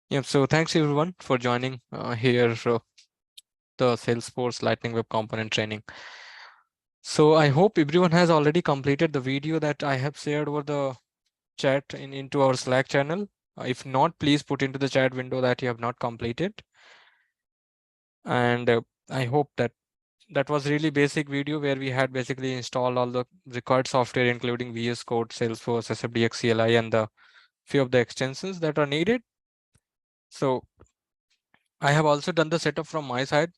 Yep. So thanks everyone for joining here the Salesforce Lightning Web Component training. So I hope everyone has already completed the video that I have shared over the chat into our Slack channel. If not, please put into the chat window that you have not completed. And I hope that that was really basic video where we had basically installed all the required software, including VS Code, Salesforce, SFDX, CLI, and the few of the extensions that are needed. So I have also done the setup from my side.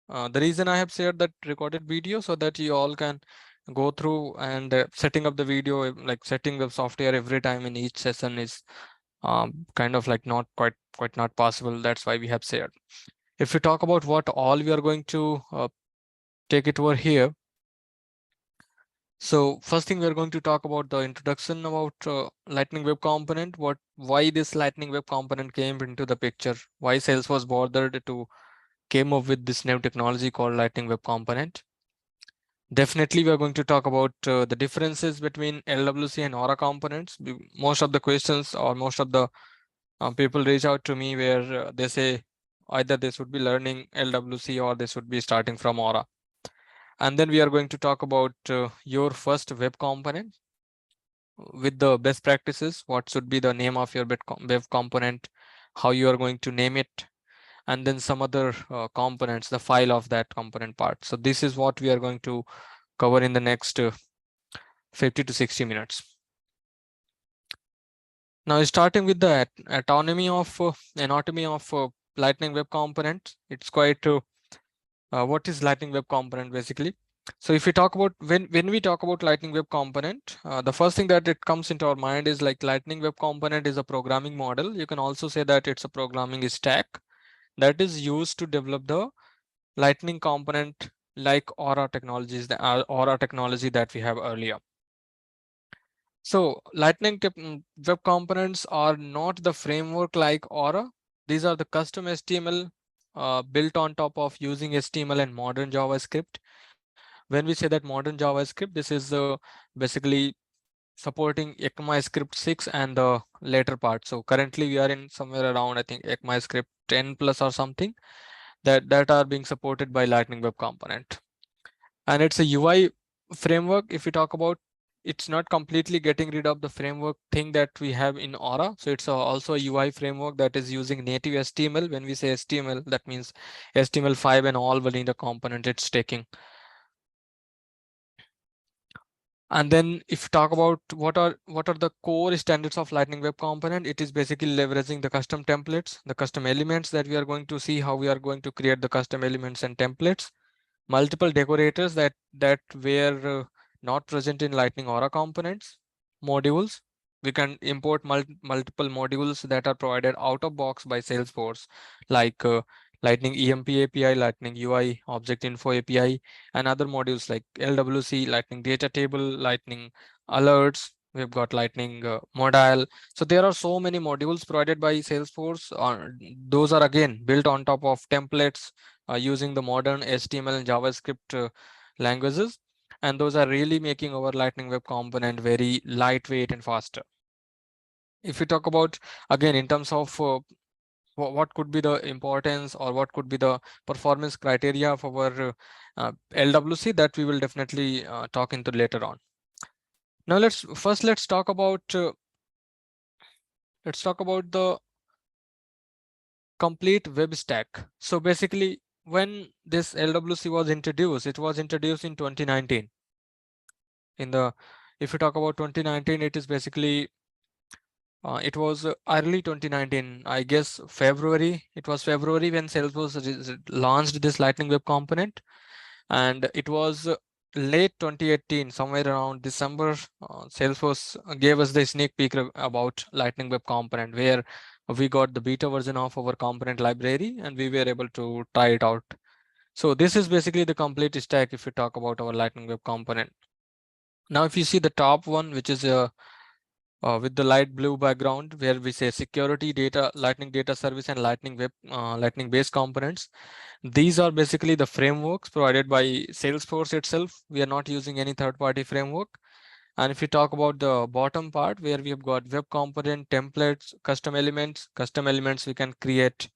The reason I have shared that recorded video so that you all can go through and setting up the video, like setting the software every time in each session is kind of like not quite not possible. That's why we have shared. If we talk about what all we are going to take it over here. So first thing we are going to talk about the introduction about Lightning Web Component, why this Lightning Web Component came into the picture, why Salesforce bothered to came up with this new technology called Lightning Web Component. Definitely, we are going to talk about the differences between LWC and Aura components. Most of the questions or most of the people reach out to me where they say either they should be learning LWC or they should be starting from Aura. And then we are going to talk about your first web component with the best practices. What should be the name of your web component, how you are going to name it, and then some other components, the file of that component part. So this is what we are going to cover in the next 50 to 60 minutes. Now, starting with the anatomy of Lightning Web Component, it's quite what is Lightning Web Component basically. So if we talk about when we talk about Lightning Web Component, the first thing that it comes into our mind is like Lightning Web Component is a programming model. You can also say that it's a programming stack that is used to develop the Lightning component like Aura technologies, the Aura technology that we have earlier. So Lightning web components are not the framework like Aura. These are the custom HTML built on top of using HTML and modern JavaScript. When we say that modern JavaScript, this is basically supporting ECMAScript 6 and the later part. So currently we are in somewhere around, I think, ECMAScript 10 plus or something that are being supported by Lightning Web Component. And it's a UI framework. If we talk about, it's not completely getting rid of the framework thing that we have in Aura. So it's also a UI framework that is using native HTML. When we say HTML, that means HTML5 and all vanilla component it's taking. And then if you talk about what are the core standards of Lightning Web Component, it is basically leveraging the custom templates, the custom elements that we are going to see how we are going to create the custom elements and templates, multiple decorators that were not present in Lightning Aura components, modules. We can import multiple modules that are provided out of box by Salesforce, like Lightning EMP API, Lightning UI Object Info API, and other modules like LWC, Lightning Data Table, Lightning Alerts. We've got Lightning Modal. So there are so many modules provided by Salesforce. Those are again built on top of templates using the modern HTML and JavaScript languages. And those are really making our Lightning Web Component very lightweight and faster. If we talk about, again, in terms of what could be the importance or what could be the performance criteria of our LWC, that we will definitely talk into later on. Now let's talk about the complete web stack. So basically, when this LWC was introduced, it was introduced in 2019. If you talk about 2019, it is basically it was early 2019, I guess February. It was February when Salesforce launched this Lightning Web Component, and it was late 2018, somewhere around December. Salesforce gave us the sneak peek about Lightning Web Component, where we got the beta version of our component library and we were able to try it out. So this is basically the complete stack if you talk about our Lightning Web Component. Now, if you see the top one, which is with the light blue background, where we say security data, Lightning data service, and Lightning web, Lightning based components. These are basically the frameworks provided by Salesforce itself. We are not using any third-party framework. And if you talk about the bottom part where we have got web component, templates, custom elements we can create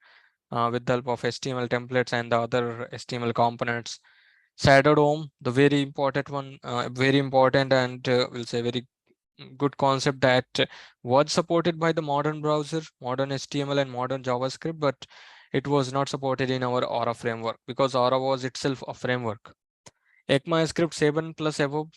with the help of HTML templates and the other HTML components. Shadow DOM, the very important one, very important and we'll say very good concept that was supported by the modern browser, modern HTML and modern JavaScript, but it was not supported in our Aura framework because Aura was itself a framework. ECMAScript 7 plus above,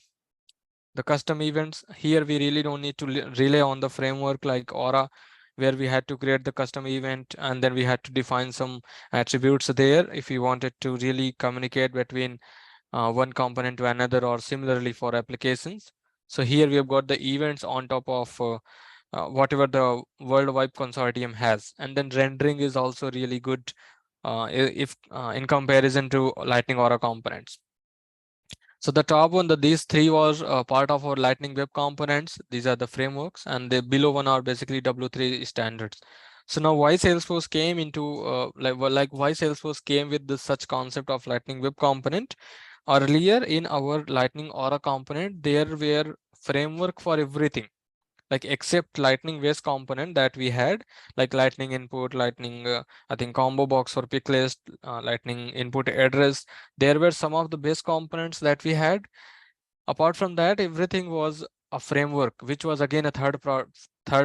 the custom events, here we really don't need to rely on the framework like Aura, where we had to create the custom event and then we had to define some attributes there if we wanted to really communicate between one component to another, or similarly for applications. So here we have got the events on top of whatever the worldwide consortium has, and then rendering is also really good if in comparison to Lightning Aura components. So the top one, these three was part of our Lightning Web components. These are the frameworks, and the below one are basically W3 standards. So now why Salesforce came into why Salesforce came with this such concept of Lightning Web component? Earlier in our Lightning Aura component, there were framework for everything, like except Lightning Base component that we had, like Lightning input, Lightning I think combo box for pick list, Lightning input address. There were some of the base components that we had. Apart from that, everything was a framework, which was again a third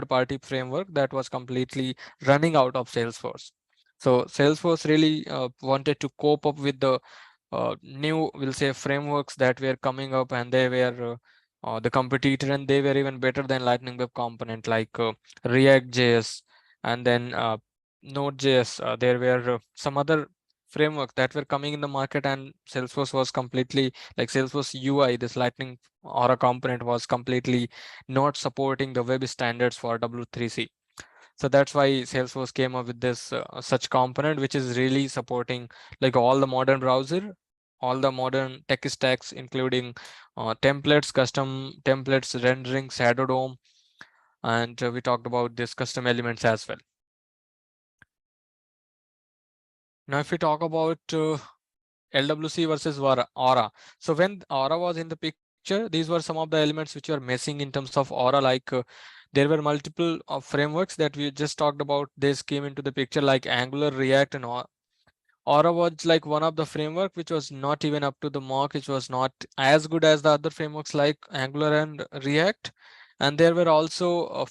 party framework that was completely running out of Salesforce. So Salesforce really wanted to cope up with the new, we'll say, frameworks that were coming up, and they were the competitor, and they were even better than Lightning Web component, like React.js, and then Node.js. There were some other framework that were coming in the market, and Salesforce was completely, like Salesforce UI, this Lightning Aura component was completely not supporting the web standards for W3C. So that's why Salesforce came up with this such component, which is really supporting like all the modern browser, all the modern tech stacks, including templates, custom templates, rendering, Shadow DOM, and we talked about this custom elements as well. Now, if we talk about LWC versus Aura. So when Aura was in the picture, these were some of the elements which were missing in terms of Aura, like there were multiple frameworks that we just talked about. This came into the picture like Angular, React, and Aura was like one of the framework which was not even up to the mark, which was not as good as the other frameworks like Angular and React. And there were also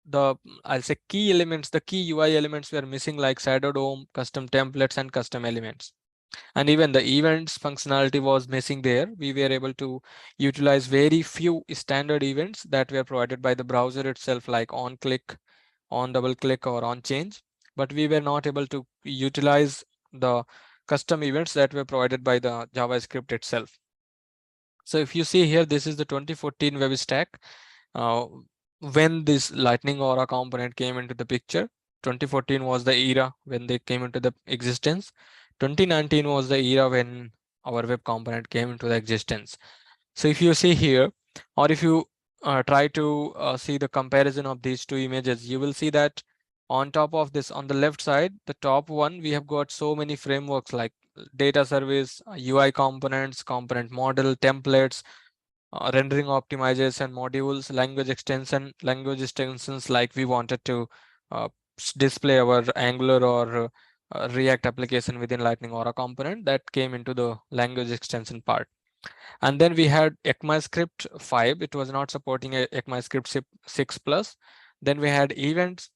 the, I'll say, key elements, the key UI elements were missing, like Shadow DOM, custom templates, and custom elements. And even the events functionality was missing there. We were able to utilize very few standard events that were provided by the browser itself, like on click, on double click, or on change. But we were not able to utilize the custom events that were provided by the JavaScript itself. So if you see here, this is the 2014 web stack. Uh, when this Lightning Aura component came into the picture, 2014 was the era when they came into the existence. 2019 was the era when our web component came into the existence. So if you see here, or if you try to see the comparison of these two images, you will see that on top of this, on the left side, the top one, we have got so many frameworks like data service, UI components, component model, templates, rendering optimization modules, language extensions, like we wanted to uh, display our Angular or React application within Lightning Aura component, that came into the language extension part. And then we had ECMAScript 5. It was not supporting a ECMAScript 6 plus. Then we had events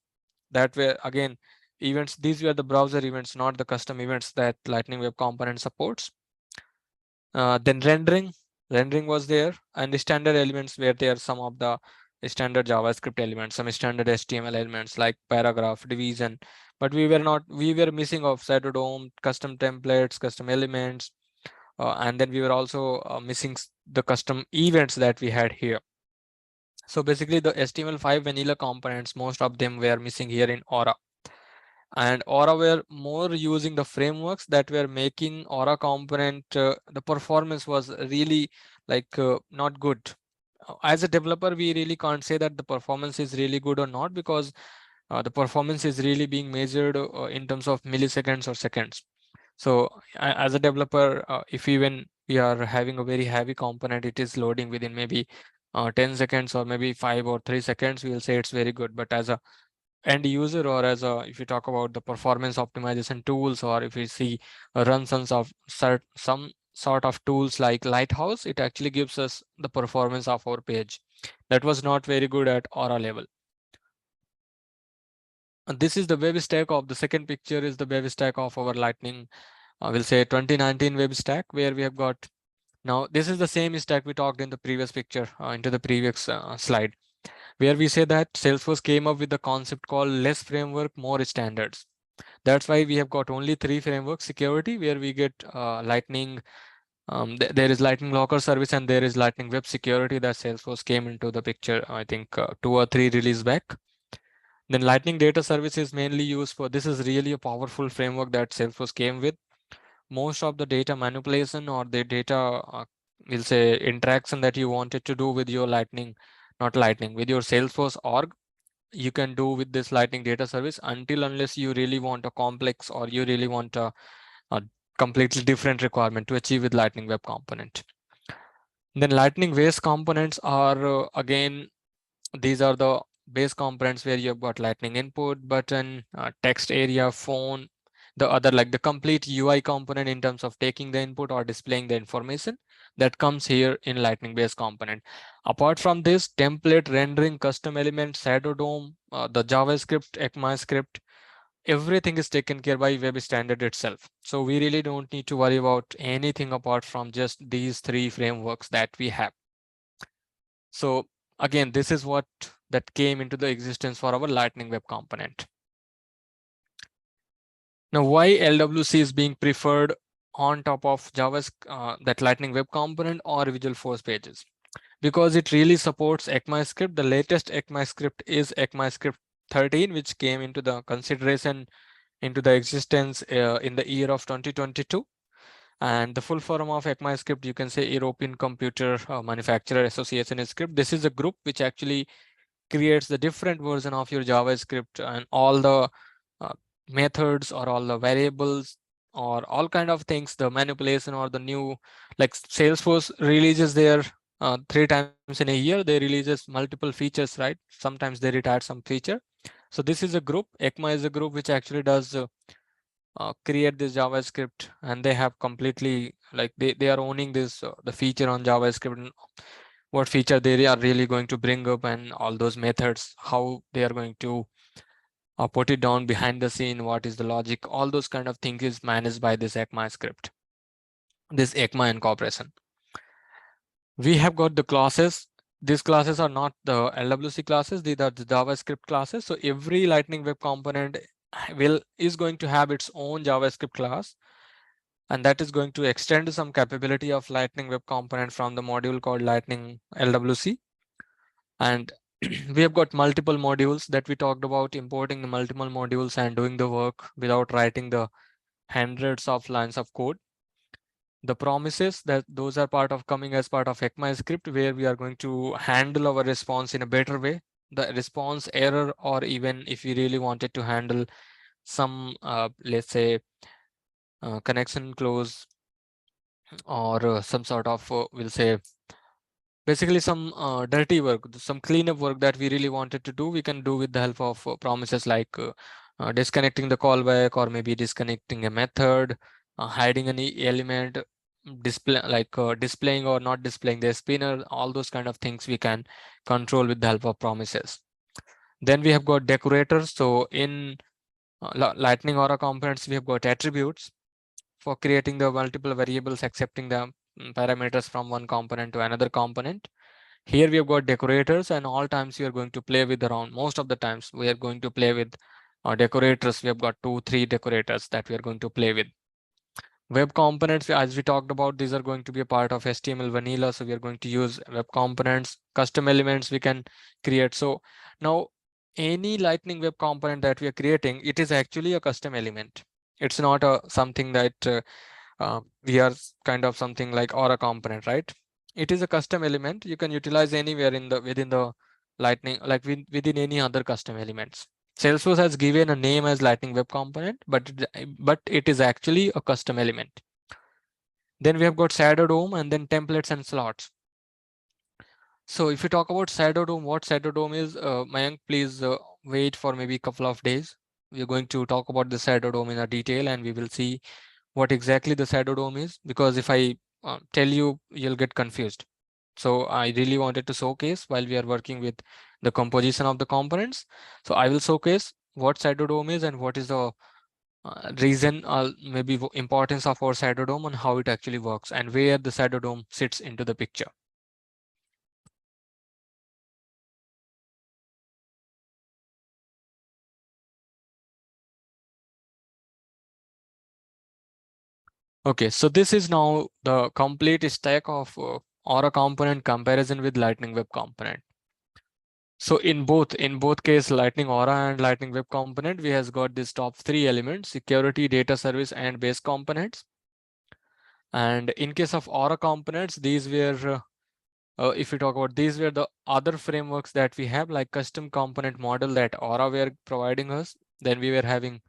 that were again events. These were the browser events, not the custom events that Lightning Web component supports. Then rendering was there, and the standard elements were there. Some of the standard JavaScript elements, some standard HTML elements like paragraph, division, but we were missing of Shadow DOM, custom templates, custom elements, and then we were also missing the custom events that we had here. So basically the HTML5 vanilla components, most of them were missing here in Aura. And Aura were more using the frameworks that were making Aura component, the performance was really like not good. As a developer, we really can't say that the performance is really good or not, because the performance is really being measured in terms of milliseconds or seconds. So as a developer, if even we are having a very heavy component, it is loading within maybe 10 seconds or maybe 5 or 3 seconds, we will say it's very good. But as a end user, or as a, if you talk about the performance optimization tools, or if you see run some sort of tools like Lighthouse, it actually gives us the performance of our page that was not very good at Aura level. And this is the web stack of the second picture is the web stack of our Lightning, we'll say 2019 web stack, where we have got, now this is the same stack we talked in the previous picture, into the previous slide, where we say that Salesforce came up with the concept called less framework, more standards. That's why we have got only 3 frameworks: security, where we get Lightning, there is Lightning Locker service, and there is Lightning Web Security that Salesforce came into the picture, I think 2 or 3 release back. Then Lightning Data Service is mainly used for, this is really a powerful framework that Salesforce came with. Most of the data manipulation or the data, we'll say interaction that you wanted to do with your Lightning, not Lightning, with your Salesforce org, you can do with this Lightning Data Service, until unless you really want a complex, or you really want a completely different requirement to achieve with Lightning Web Component. Then Lightning Base Components are again, these are the base components where you have got Lightning input, button, text area, phone, the other, like the complete UI component in terms of taking the input or displaying the information, that comes here in Lightning base component. Apart from this, template, rendering, custom element, shadow DOM, the JavaScript, ECMAScript, everything is taken care by web standard itself. So we really don't need to worry about anything apart from just these 3 frameworks that we have. So again, this is what that came into the existence for our Lightning Web Component. Now, why LWC is being preferred on top of that Lightning Web Component or Visualforce pages? Because it really supports ECMAScript. The latest ECMAScript is ECMAScript 13, which came into the consideration, into the existence in the year of 2022. And the full form of ECMAScript, you can say European Computer Manufacturer Association script. This is a group which actually creates the different version of your JavaScript, and all the uh, methods or all the variables or all kind of things, the manipulation or the new, like Salesforce releases their 3 times in a year, they releases multiple features, right? Sometimes they retire some feature. So this is a group, ECMA is a group which actually does create this JavaScript, and they have completely, like they are owning this the feature on JavaScript, and what feature they are really going to bring up, and all those methods, how they are going to put it down behind the scene, what is the logic, all those kind of things is managed by this ECMAScript, this ECMA incorporation. We have got the classes. These classes are not the LWC classes, these are the JavaScript classes. So every Lightning Web Component is going to have its own JavaScript class, and that is going to extend some capability of Lightning Web Component from the module called Lightning LWC. And we have got multiple modules that we talked about, importing the multiple modules and doing the work without writing the hundreds of lines of code. The promises, that those are part of coming as part of ECMAScript, where we are going to handle our response in a better way. The response error, or even if we really wanted to handle some, let's say, connection close, or some sort of, we'll say, basically some dirty work, some cleanup work that we really wanted to do, we can do with the help of promises like disconnecting the callback, or maybe disconnecting a method, hiding any element, displaying or not displaying the spinner, all those kind of things we can control with the help of promises. Then we have got decorators. So in Lightning Aura components, we have got attributes for creating the multiple variables, accepting the parameters from one component to another component. Here we have got decorators, and all times we are going to play with around, most of the times we are going to play with decorators. We have got 2-3 decorators that we are going to play with. Web components, as we talked about, these are going to be a part of HTML vanilla. So we are going to use web components. Custom elements we can create. So now any Lightning web component that we are creating, it is actually a custom element. It's not a something that we are kind of something like or a component, right? It is a custom element you can utilize anywhere in the within the Lightning, like within any other custom elements. Salesforce has given a name as Lightning Web Component, but it is actually a custom element. Then we have got shadow DOM and then templates and slots. So if you talk about shadow DOM, what shadow DOM is, Mayank, please wait for maybe a couple of days. We're going to talk about the shadow DOM in a detail, and we will see what exactly the shadow DOM is, because if I tell you, you'll get confused. So I really wanted to showcase while we are working with the composition of the components. So I will showcase what shadow DOM is and what is the reason or maybe importance of our shadow DOM and how it actually works and where the shadow DOM sits into the picture. Okay, so this is now the complete stack of Aura component comparison with Lightning Web component. So in both case, Lightning Aura and Lightning Web component, we has got this top three elements: security, data service, and base components. And in case of Aura components, these were if we talk about, these were the other frameworks that we have, like custom component model that Aura were providing us. Then we were having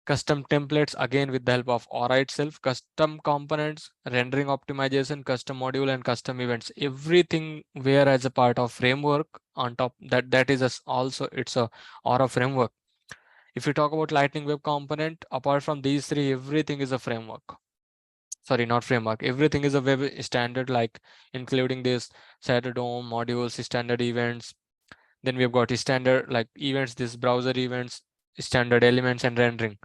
custom templates, again with the help of Aura itself, custom components, rendering optimization, custom module, and custom events. Everything were as a part of framework on top. That is also it's a Aura framework. If you talk about Lightning Web component, apart from these three, everything is a framework. Sorry, not framework. Everything is a web standard, like including this shadow DOM modules, standard events. Then we've got standard like events, this browser events, standard elements, and rendering.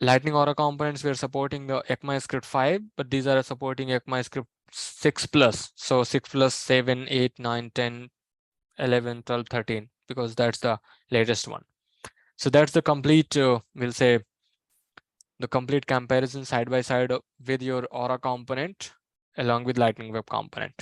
Lightning Aura components, we're supporting the ECMAScript 5, but these are supporting ECMAScript 6 plus. So 6 plus 7, 8, 9, 10, 11, 12, 13, because that's the latest one. So that's the complete, we'll say, the complete comparison side by side with your Aura component along with Lightning Web component.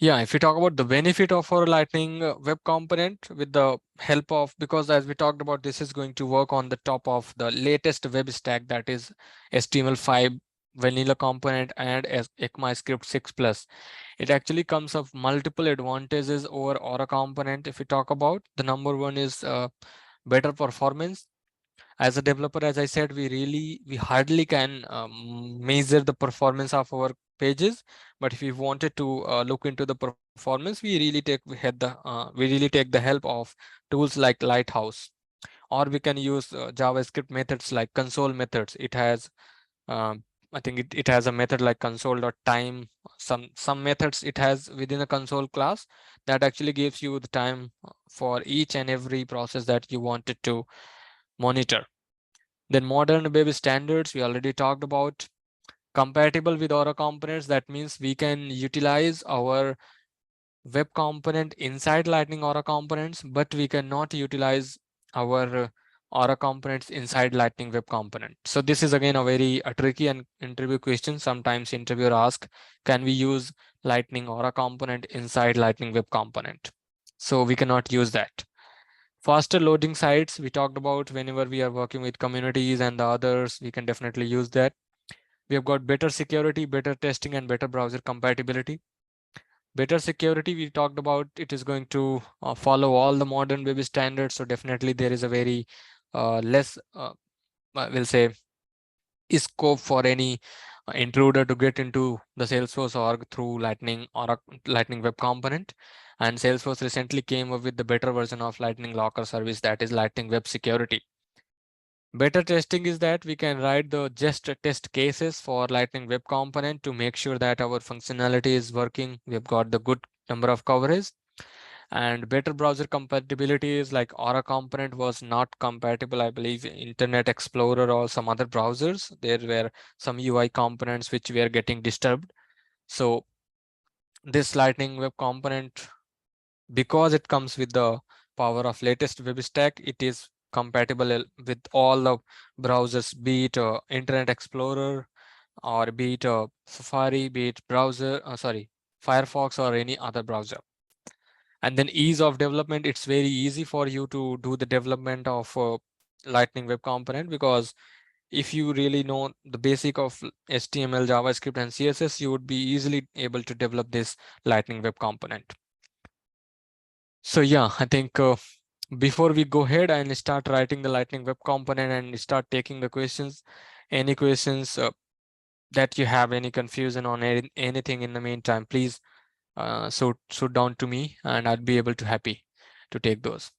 Yeah, if we talk about the benefit of our Lightning Web component with the help of, because as we talked about, this is going to work on the top of the latest web stack, that is HTML5 vanilla component and ECMAScript 6 plus. It actually comes of multiple advantages over Aura component. If we talk about, the number one is better performance. As a developer, as I said, we hardly can measure the performance of our pages, but if we wanted to look into the performance, we really take the help of tools like Lighthouse, or we can use JavaScript methods like console methods. It has I think it has a method like console.time. Some methods it has within a console class that actually gives you the time for each and every process that you wanted to monitor. Then modern web standards, we already talked about. Compatible with Aura components, that means we can utilize our web component inside Lightning Aura components, but we cannot utilize our Aura components inside Lightning Web component. So this is again a very tricky and interview question. Sometimes interviewer ask, can we use Lightning Aura component inside Lightning Web component? So we cannot use that. Faster loading sites, we talked about. Whenever we are working with communities and the others, we can definitely use that. We have got better security, better testing, and better browser compatibility. Better security, we talked about, it is going to follow all the modern web standards. So definitely there is a very less, we'll say, scope for any intruder to get into the Salesforce org through Lightning or a Lightning Web component. And Salesforce recently came up with the better version of Lightning Locker service, that is Lightning Web Security. Better testing is that we can write the just test cases for Lightning Web component to make sure that our functionality is working. We've got the good number of coverage. And better browser compatibility is like Aura component was not compatible, I believe, Internet Explorer or some other browsers. There were some UI components which were getting disturbed. So this Lightning Web component, because it comes with the power of latest web stack, it is compatible with all the browsers, be it Internet Explorer, or be it Safari, be it Firefox, or any other browser. And then ease of development, it's very easy for you to do the development of Lightning Web component, because if you really know the basic of HTML, JavaScript, and CSS, you would be easily able to develop this Lightning Web component. So yeah, I think before we go ahead and start writing the Lightning Web component and start taking the questions, Any questions that you have, any confusion on anything in the meantime, please shoot down to me and I'll be able to happy to take those.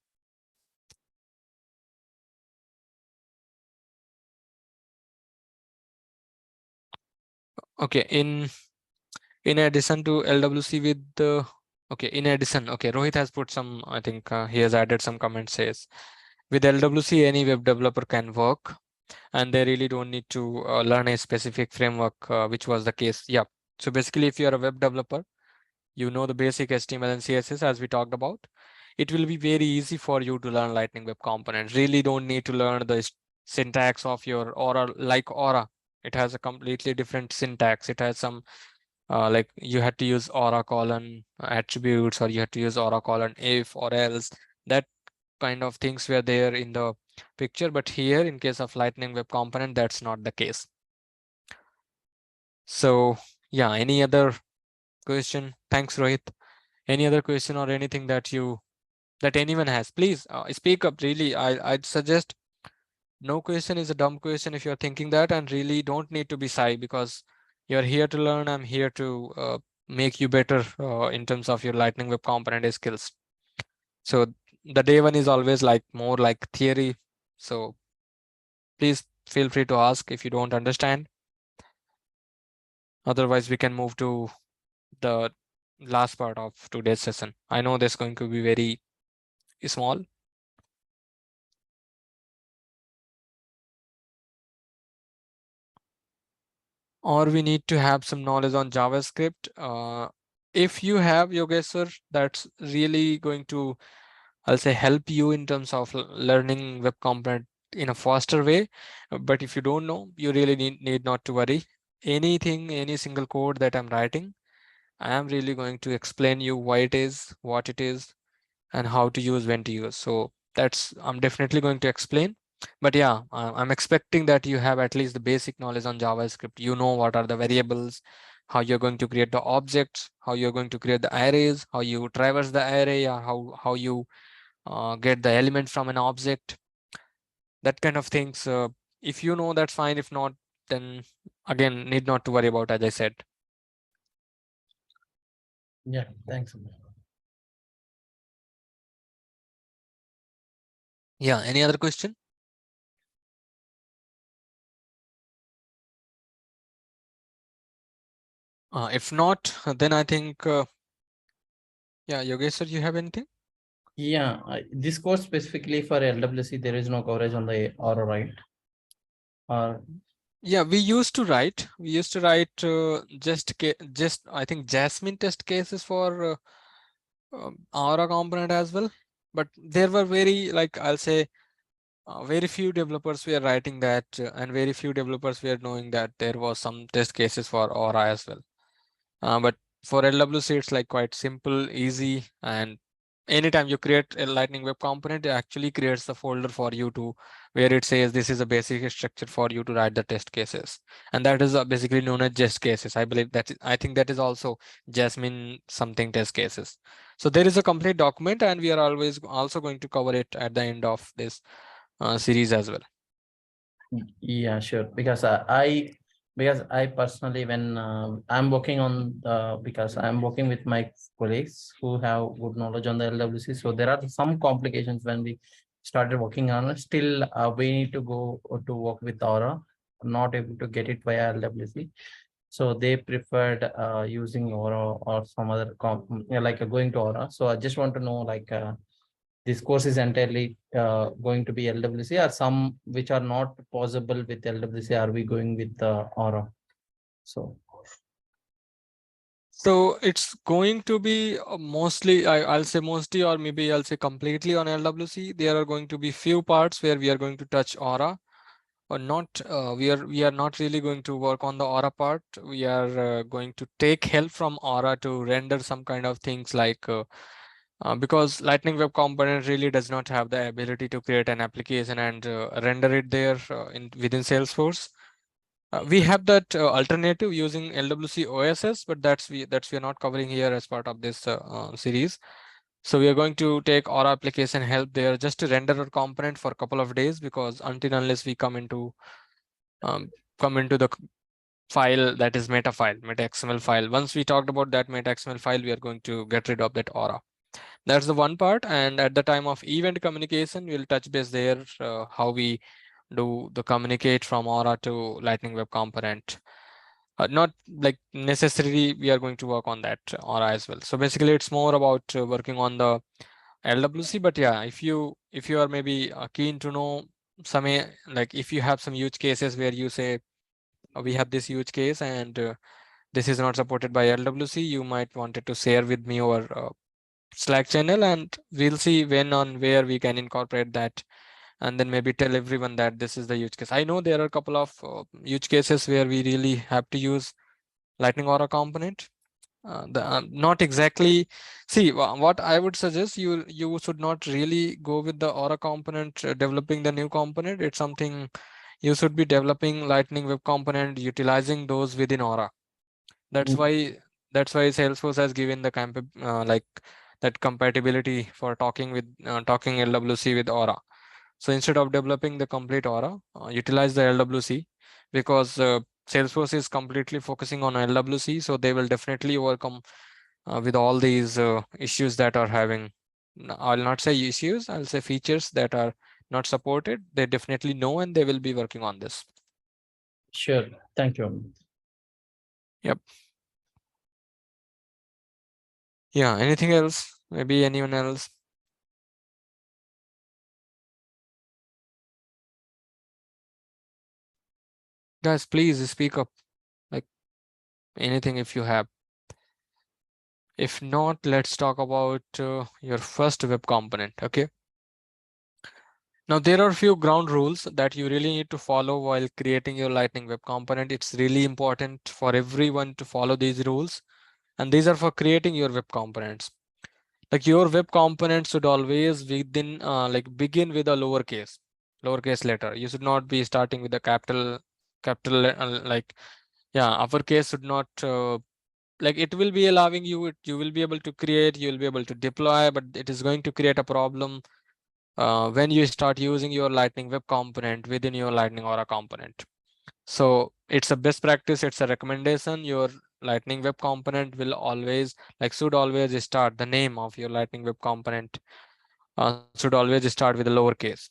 Okay, in addition to LWC with the okay, in addition, okay, Rohit has put some, I think he has added some comments, says with LWC any web developer can work and they really don't need to learn a specific framework, which was the case. Yeah, so basically if you're a web developer, you know the basic HTML and CSS as we talked about, it will be very easy for you to learn Lightning Web Components. Really don't need to learn the syntax of your Aura, like Aura. It has a completely different syntax. It has some like you had to use Aura colon attributes, or you had to use Aura colon if or else. That kind of things were there in the picture, but here in case of Lightning Web Component, that's not the case. So yeah, any other question? Thanks, Rohit. Any other question or anything that anyone has, please speak up. Really, I'd suggest no question is a dumb question if you're thinking that, and really don't need to be shy because you're here to learn. I'm here to make you better in terms of your Lightning Web Component skills. So the day one is always like more like theory. So please feel free to ask if you don't understand. Otherwise, we can move to the last part of today's session. I know this is going to be very small. Or we need to have some knowledge on JavaScript. If you have Yogesh, that's really going to, I'll say, help you in terms of learning web component in a faster way. But if you don't know, you really need not to worry. Anything, any single code that I'm writing, I am really going to explain you why it is, what it is, and how to use, when to use. So that's, I'm definitely going to explain. But yeah, I'm expecting that you have at least the basic knowledge on JavaScript. You know what are the variables, how you're going to create the objects, how you're going to create the arrays, how you traverse the array, or how you get the element from an object, that kind of things. If you know, that's fine. If not, then again, need not to worry about, as I said. Yeah, thanks. Yeah, any other question? If not, then I think, yeah, Yogesh sir, you have anything? Yeah, this course specifically for LWC, there is no coverage on the Aura, right? Or Yeah, we used to write just I think Jasmine test cases for Aura component as well, but there were very, like, I'll say, very few developers were writing that, and very few developers were knowing that there was some test cases for Aura as well. But for LWC, it's like quite simple, easy, and anytime you create a Lightning Web Component, it actually creates a folder for you to, where it says this is a basic structure for you to write the test cases, and that is basically known as just cases. I believe that I think that is also Jasmine something test cases. So there is a complete document, and we are always also going to cover it at the end of this series as well. yeah, sure. Because I personally, when I'm working on because I'm working with my colleagues who have good knowledge on the LWC, so there are some complications when we started working on it. Still, we need to go to work with Aura. I'm not able to get it via LWC, so they preferred using Aura or some other yeah, like going to Aura. So I just want to know, like, this course is entirely going to be LWC, or some which are not possible with LWC, are we going with Aura? So So it's going to be mostly, I'll say mostly, or maybe I'll say completely on LWC. There are going to be few parts where we are going to touch Aura, or not. We are not really going to work on the Aura part. We are going to take help from Aura to render some kind of things like because Lightning Web Component really does not have the ability to create an application and render it there in within Salesforce. We have that alternative using LWC OSS, but that's we are not covering here as part of this series. So we are going to take our application help there just to render a component for a couple of days, because until unless we come into come into the file that is meta file, meta XML file. Once we talked about that meta XML file, we are going to get rid of that aura. That's the one part. And at the time of event communication, we'll touch base there, how we do the communicate from aura to lightning web component. Not like necessarily we are going to work on that aura as well. So basically it's more about working on the LWC. But yeah, if you are maybe keen to know some like if you have some use cases where you say we have this use case and this is not supported by LWC, you might wanted to share with me over Slack channel, and we'll see when on where we can incorporate that, and then maybe tell everyone that this is the use case. I know there are a couple of use cases where we really have to use Lightning Aura component. Not exactly. See, what I would suggest, you should not really go with the Aura component, developing the new component. It's something you should be developing Lightning Web Component, utilizing those within Aura. That's Mm, why that's why Salesforce has given the like that compatibility for talking LWC with Aura. So instead of developing the complete Aura, utilize the LWC, because Salesforce is completely focusing on LWC, so they will definitely overcome with all these issues that are having. I'll not say issues, I'll say features that are not supported. They definitely know, and they will be working on this. sure. Thank you, Amit. Yep. Yeah. Anything else? Maybe anyone else? Guys, please speak up. Like anything if you have. If not, let's talk about your first web component. Okay. Now there are a few ground rules that you really need to follow while creating your Lightning web component. It's really important for everyone to follow these rules, and these are for creating your web components. Like your web component should always like begin with a lowercase letter. You should not be starting with a capital like, yeah, uppercase should not like, it will be allowing you, you will be able to create, you will be able to deploy, but it is going to create a problem when you start using your Lightning web component within your Lightning Aura component. So it's a best practice, it's a recommendation. Your Lightning web component will always, like, should always start, the name of your Lightning web component should always start with a lowercase.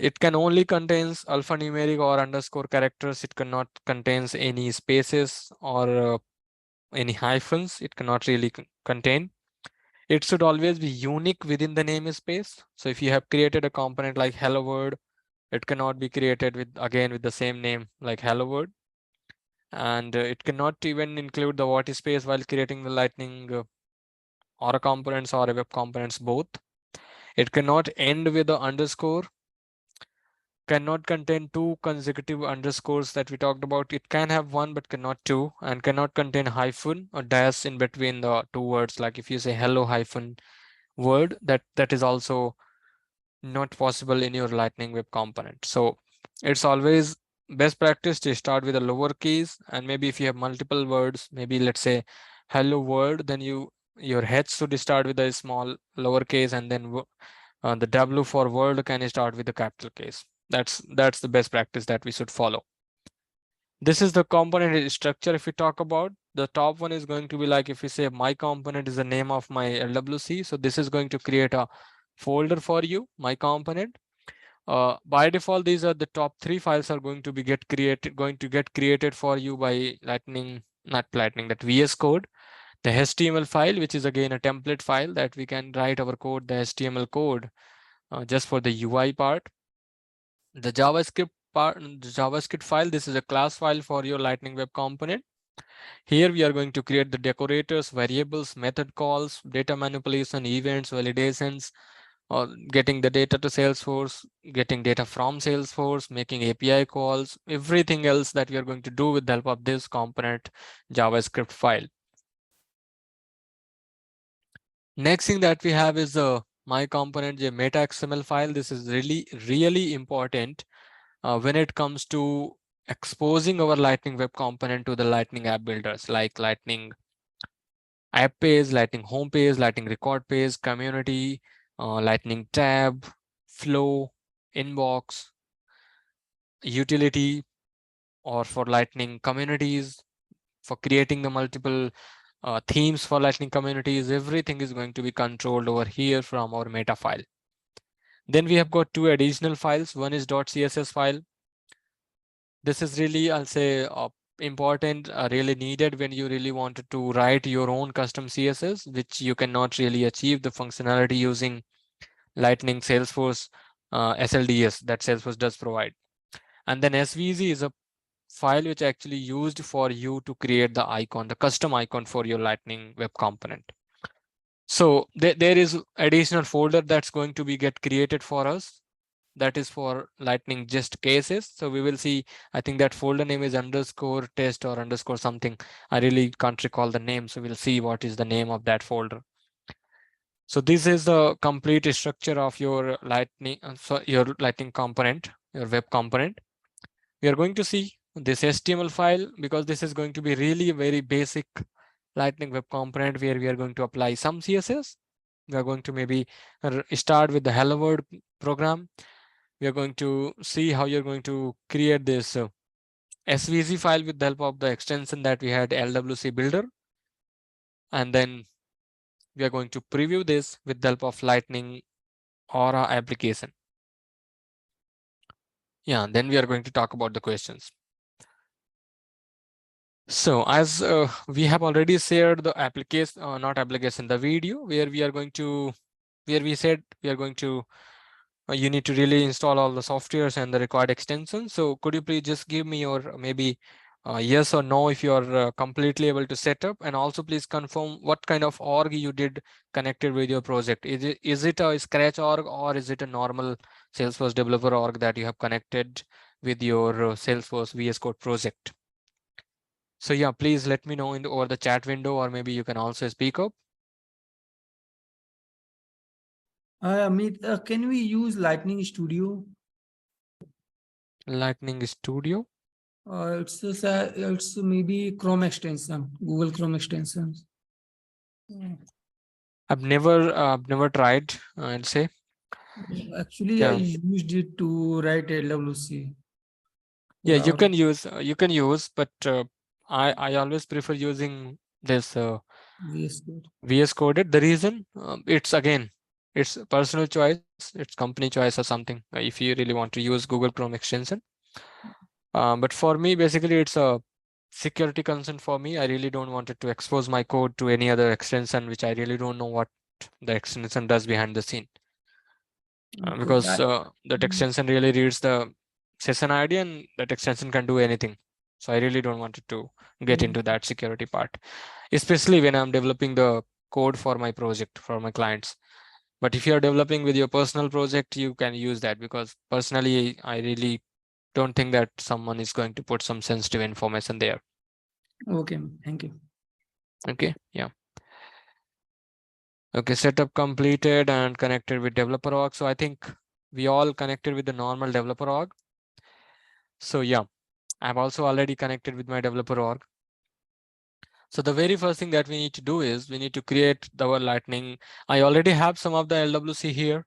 It can only contains alphanumeric or underscore characters. It cannot contains any spaces or any hyphens. It cannot really contain. It should always be unique within the namespace. So if you have created a component like hello world, it cannot be created with, again, with the same name like hello world. And it cannot even include the what space while creating the Lightning Aura components or web components both. It cannot end with the underscore, cannot contain two consecutive underscores that we talked about. It can have one but cannot two, and cannot contain hyphen or dash in between the two words. Like if you say hello hyphen word, that is also not possible in your Lightning web component. So it's always best practice to start with a lowercase, and maybe if you have multiple words, maybe let's say hello world, then your head should start with a small lowercase, and then the W for world can start with a capital case. That's the best practice that we should follow. This is the component structure. If we talk about the top one, is going to be like, if we say my component is the name of my LWC, so this is going to create a folder for you, my component. By default, these are the top three files are going to get created for you by Lightning, not Lightning, that VS Code. The HTML file, which is again a template file that we can write our code, the HTML code, just for the UI part. The JavaScript part, the JavaScript file, this is a class file for your Lightning web component. Here we are going to create the decorators, variables, method calls, data manipulation, events, validations, or getting the data to Salesforce, getting data from Salesforce, making API calls, everything else that we are going to do with the help of this component JavaScript file. Next thing that we have is the my component meta XML file. This is really important when it comes to exposing our Lightning web component to the Lightning app builders, like Lightning app page, Lightning home page, Lightning record page, community, Lightning tab, flow, inbox. utility or for Lightning communities, for creating the multiple themes for Lightning communities, everything is going to be controlled over here from our meta file. Then we have got two additional files. One is .css file. This is really, I'll say, important, really needed when you really wanted to write your own custom CSS, which you cannot really achieve the functionality using Lightning Salesforce SLDS that Salesforce does provide. And then SVZ is a file which actually used for you to create the icon, the custom icon for your Lightning web component. So there is additional folder that's going to be get created for us. That is for Lightning just cases. So we will see, I think that folder name is underscore test or underscore something. I really can't recall the name. So we'll see what is the name of that folder. So this is the complete structure of your Lightning, your Lightning component, your web component. We are going to see this HTML file because this is going to be really a very basic Lightning web component where we are going to apply some CSS. We are going to maybe start with the hello world program. We are going to see how you're going to create this SVZ file with the help of the extension that we had, LWC builder. And then we are going to preview this with the help of Lightning Aura application. Yeah, then we are going to talk about the questions. So as we have already shared the application, not application, the video where we are going to, where we said we are going to, you need to really install all the softwares and the required extensions. So could you please just give me your maybe yes or no if you are completely able to set up, and also please confirm what kind of org you did connected with your project. Is it a Scratch org or is it a normal Salesforce developer org that you have connected with your Salesforce VS Code project? So yeah, please let me know in the, over the chat window, or maybe you can also speak up. Amit, can we use Lightning Studio? Lightning Studio. It's maybe Chrome extension, Google Chrome extensions. I've never tried, I'll say. Actually, I Yeah. used it to write LWC. Yeah, you can use, but I always prefer using this VS Code. VS Coded. The reason, it's again, it's personal choice, it's company choice or something. If you really want to use Google Chrome extension, but for me, basically, it's a security concern for me. I really don't want it to expose my code to any other extension, which I really don't know what the extension does behind the scene. Because that extension really reads the session ID and that extension can do anything. So I really don't want it to get into that security part, especially when I'm developing the code for my project, for my clients. But if you're developing with your personal project, you can use that, because personally, I really don't think that someone is going to put some sensitive information there. Okay, thank you. Okay, yeah. Okay, setup completed and connected with developer org. So I think we all connected with the normal developer org. So yeah, I've also already connected with my developer org. So the very first thing that we need to do is we need to create our Lightning. I already have some of the LWC here.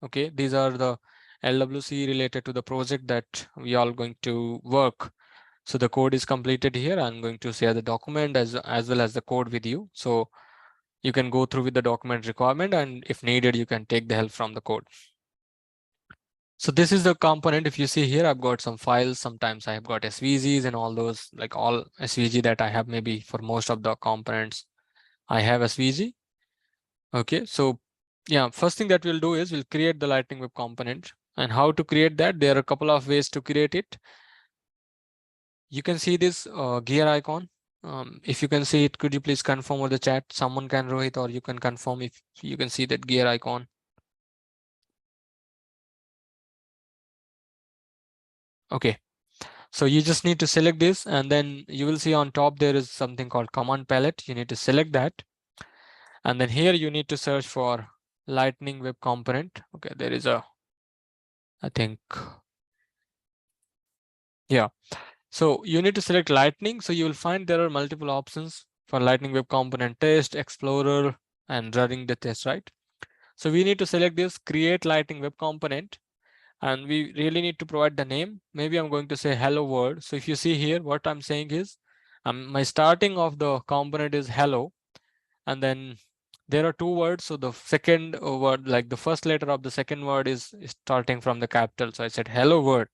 Okay, these are the LWC related to the project that we are going to work. So the code is completed here. I'm going to share the document as well as the code with you. So you can go through with the document requirement, and if needed, you can take the help from the code. So this is the component. If you see here, I've got some files. Sometimes I have got SVGs and all those, like all SVG that I have, maybe for most of the components, I have SVG. Okay, so yeah, first thing that we'll do is we'll create the Lightning Web component. And how to create that? There are a couple of ways to create it. You can see this gear icon. If you can see it, could you please confirm over the chat? Someone can, Rohit, or you can confirm if you can see that gear icon. Okay, so you just need to select this, and then you will see on top there is something called command palette. You need to select that, and then here you need to search for Lightning Web Component. Okay, there is a, I think, yeah. So you need to select Lightning. So you will find there are multiple options for Lightning Web Component Test, Explorer, and running the test, right? So we need to select this Create Lightning Web Component. and we really need to provide the name. Maybe I'm going to say hello world. So if you see here, what I'm saying is my starting of the component is hello, and then there are two words. So the second word, like the first letter of the second word is starting from the capital. So I said hello word,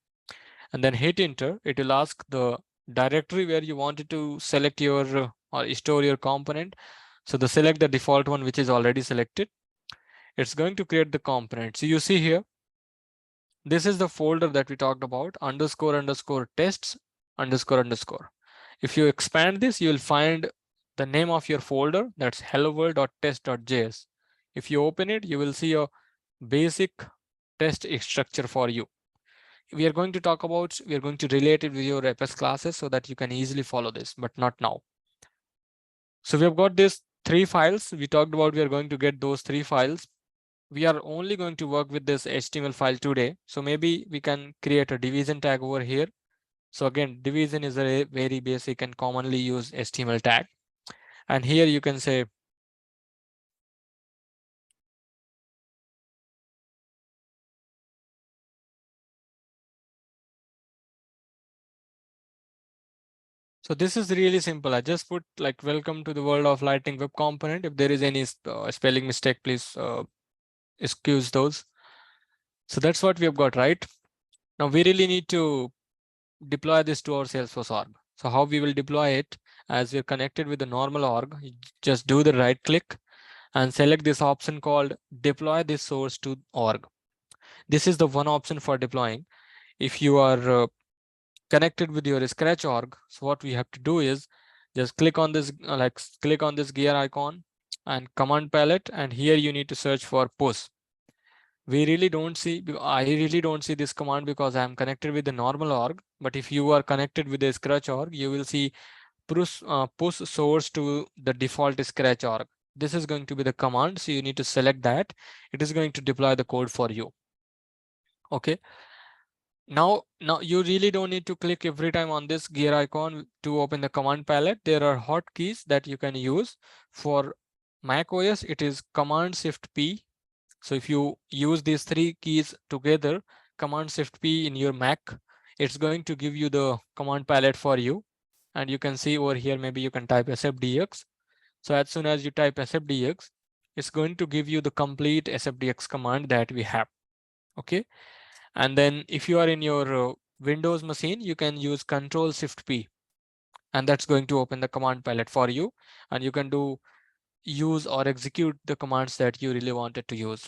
and then hit enter. It will ask the directory where you wanted to select your or store your component. So the select the default one, which is already selected. It's going to create the component. So you see here, this is the folder that we talked about, underscore underscore tests underscore underscore. If you expand this, you will find the name of your folder, that's hello world.test.js. If you open it, you will see a basic test structure for you. We are going to talk about, we are going to relate it with your FS classes so that you can easily follow this, but not now. So we have got these three files. We talked about we are going to get those three files. We are only going to work with this HTML file today. So maybe we can create a division tag over here. So again, division is a very basic and commonly used HTML tag. And here you can say, so this is really simple. I just put like welcome to the world of Lightning Web Component. If there is any spelling mistake, please excuse those. So that's what we have got, right? Now we really need to deploy this to our Salesforce org. So how we will deploy it, as we're connected with the normal org, just do the right click and select this option called deploy this source to org. This is the one option for deploying. If you are connected with your Scratch org, so what we have to do is just click on this, click on this gear icon and command palette, and here you need to search for push. I really don't see this command because I'm connected with the normal org. But if you are connected with the Scratch org, you will see push source to the default Scratch org. This is going to be the command. So you need to select that. It is going to deploy the code for you. Okay. Now you really don't need to click every time on this gear icon to open the command palette. There are hotkeys that you can use. For Mac OS, it is Command Shift P. So if you use these three keys together, Command Shift P in your Mac, it's going to give you the command palette for you. And you can see over here, maybe you can type sfdx. So as soon as you type sfdx, it's going to give you the complete sfdx command that we have. Okay. And then if you are in your Windows machine, you can use Control Shift P, and that's going to open the command palette for you. And you can use or execute the commands that you really wanted to use.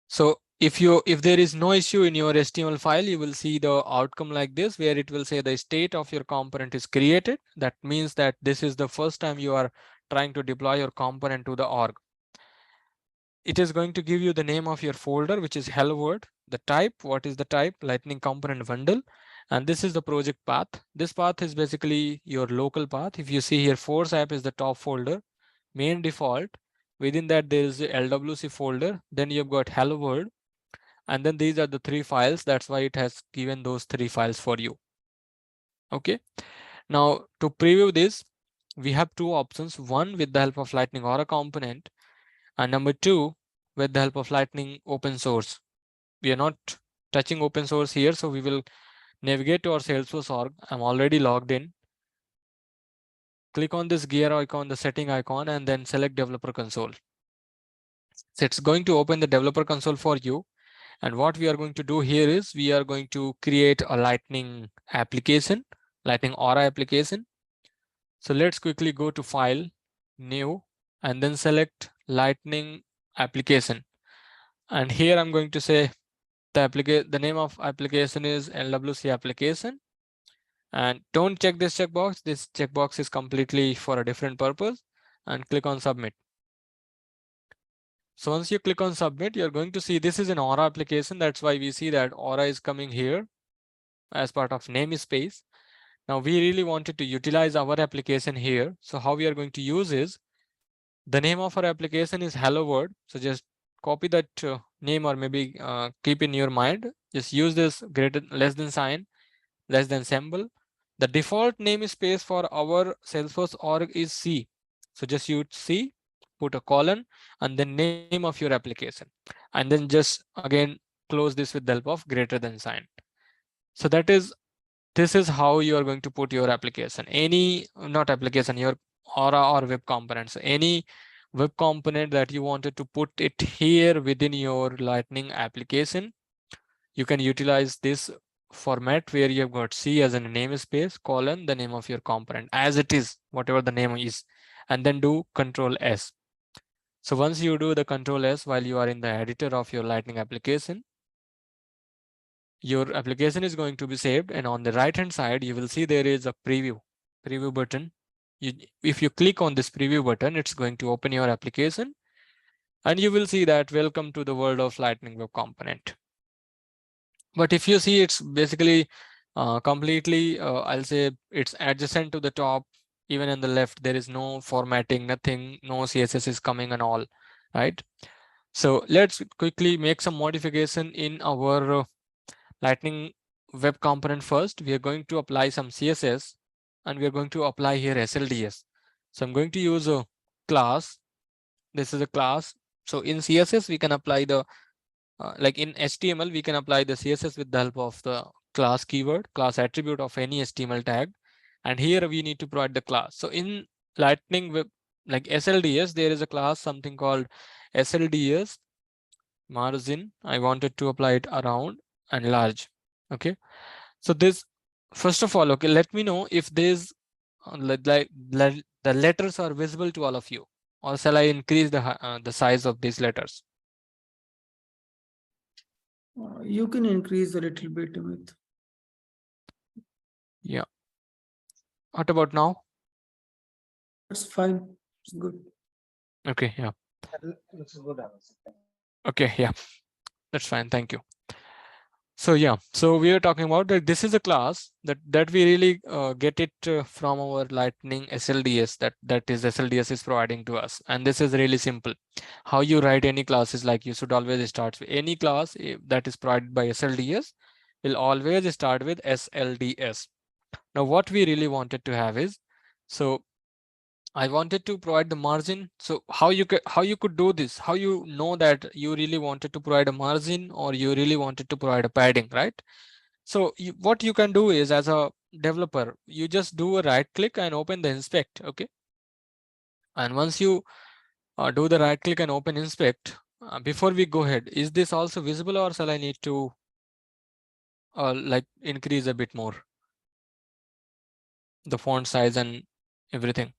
So if there is no issue in your HTML file, you will see the outcome like this, where it will say the state of your component is created. That means that this is the first time you are trying to deploy your component to the org. It is going to give you the name of your folder, which is hello world. The type, what is the type? Lightning component bundle. And this is the project path. This path is basically your local path. If you see here, Force app is the top folder, main default. Within that, there is the LWC folder. Then you've got hello world. And then these are the three files. That's why it has given those three files for you. Okay. Now to preview this, we have two options. One, with the help of Lightning Aura component, and number two, with the help of Lightning open source. We are not touching open source here, so we will navigate to our Salesforce org. I'm already logged in. Click on this gear icon, the setting icon, and then select developer console. So it's going to open the developer console for you. And what we are going to do here is we are going to create a Lightning application, Lightning Aura application. So let's quickly go to File, New, and then select Lightning application. And here I'm going to say the name of application is LWC application. And don't check this checkbox. This checkbox is completely for a different purpose, and click on submit. So once you click on submit, you're going to see this is an Aura application. That's why we see that Aura is coming here as part of namespace. Now we really wanted to utilize our application here. So how we are going to use is the name of our application is hello world. So just copy that name, or maybe keep in your mind. Just use this greater less than sign, less than symbol. The default namespace for our Salesforce org is C. So just use C, put a colon, and then name of your application. And then just again close this with the help of greater than sign. So this is how you are going to put your application, any not application, your Aura or web components, any web component that you wanted to put it here within your Lightning application. You can utilize this format where you have got C as a namespace colon the name of your component as it is, whatever the name is, and then do Control S. So once you do the Control S while you are in the editor of your Lightning application, your application is going to be saved, and on the right hand side you will see there is a preview button. If you click on this preview button, it's going to open your application and you will see that welcome to the world of Lightning Web Component. But if you see, it's basically completely I'll say it's adjacent to the top. Even in the left there is no formatting, nothing, no CSS is coming and all, right? So let's quickly make some modification in our Lightning web component. First we are going to apply some CSS and we are going to apply here SLDS. So I'm going to use a class. This is a class. So in CSS we can apply the like in HTML we can apply the CSS with the help of the class keyword, class attribute of any HTML tag, and here we need to provide the class. So in Lightning web, like SLDS, there is a class something called SLDS margin. I wanted to apply it around and large. Okay, so this, first of all, okay, let me know if there's the letters are visible to all of you, or shall I increase the size of these letters? You can increase a little bit, Amit. Yeah. What about now? That's fine. It's good. Okay, yeah. Okay, yeah, that's fine. Thank you. So yeah, so we are talking about that this is a class that we really get it from our Lightning SLDS, that is SLDS is providing to us, and this is really simple. How you write any class is like you should always start with any class that is provided by SLDS will always start with SLDS. Now what we really wanted to have is, so I wanted to provide the margin. So how you could do this, how you know that you really wanted to provide a margin or you really wanted to provide a padding, right? So what you can do is, as a developer, you just do a right click and open the inspect. Okay, and once you do the right click and open inspect, before we go ahead, is this also visible or shall I need to like increase a bit more the font size and everything?